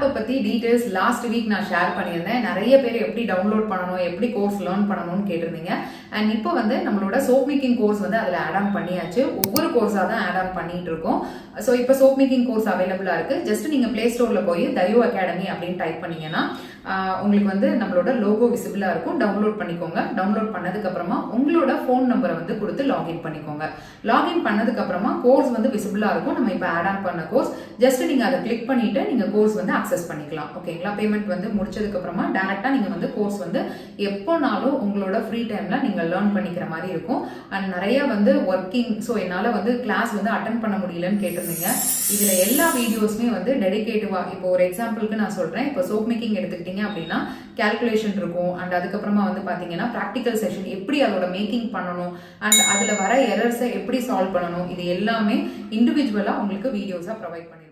ஆப்பை பற்றி details last week நான் ஷேர் பண்ணியிருந்தேன். நிறைய பேர் எப்படி டவுன்லோட் பண்ணணும், எப்படி கோர்ஸ் லேர்ன் பண்ணணும்னு கேட்டிருந்தீங்க. அண்ட் இப்போ வந்து நம்மளோட சோப் மேக்கிங் கோர்ஸ் வந்து அதில் ஆட் ஆன் பண்ணியாச்சு. ஒவ்வொரு கோர்ஸாக தான் ஆட் ஆன் பண்ணிட்டு இருக்கோம். ஸோ இப்போ சோப் மேக்கிங் கோர்ஸ் அவைலபிளாக இருக்குது. ஜஸ்ட் நீங்கள் ப்ளே ஸ்டோரில் போய் தயோ அகாடமி அப்படின்னு டைப் பண்ணீங்கன்னா உங்களுக்கு வந்து நம்மளோட லோகோ விசிபிளாக இருக்கும். டவுன்லோட் பண்ணிக்கோங்க. டவுன்லோட் பண்ணதுக்கப்புறமா உங்களோட ஃபோன் நம்பரை வந்து கொடுத்து லாகின் பண்ணிக்கோங்க. லாகின் பண்ணதுக்கப்புறமா கோர்ஸ் வந்து விசிபிளாக இருக்கும். நம்ம இப்போ ஆட் ஆன் பண்ண கோர்ஸ் ஜஸ்ட் நீங்கள் அதை கிளிக் பண்ணிட்டு நீங்கள் கோர்ஸ் வந்து அக்சஸ் பண்ணிக்கலாம். ஓகேங்களா? பேமெண்ட் வந்து முடிச்சதுக்கப்புறமா டேரெக்டாக நீங்கள் வந்து கோர்ஸ் வந்து எப்போனாலும் உங்களோட ஃப்ரீ டைமில் நீங்கள் லேர்ன் பண்ணிக்கிற மாதிரி இருக்கும். அண்ட் நிறைய வந்து ஒர்க்கிங், ஸோ என்னால் வந்து கிளாஸ் வந்து அட்டன் பண்ண முடியலன்னு கேட்டிருந்தீங்க. இதில் எல்லா வீடியோஸுமே வந்து டெடிகேட்டிவாக, இப்போ ஒரு எக்ஸாம்பிளுக்கு நான் சொல்கிறேன். இப்போ சோப் மேக்கிங் எடுத்துக்கிட்டீங்க அப்படின்னா கால்குலேஷன் இருக்கும். அண்ட் அதுக்கப்புறமா வந்து பார்த்தீங்கன்னா ப்ராக்டிக்கல் செஷன், எப்படி அதோட மேக்கிங் பண்ணணும் அண்ட் அதில் வர எரர்ஸை எப்படி சால்வ் பண்ணணும், இது எல்லாமே இண்டிவிஜுவலாக உங்களுக்கு வீடியோஸாக ப்ரொவைட் பண்ணி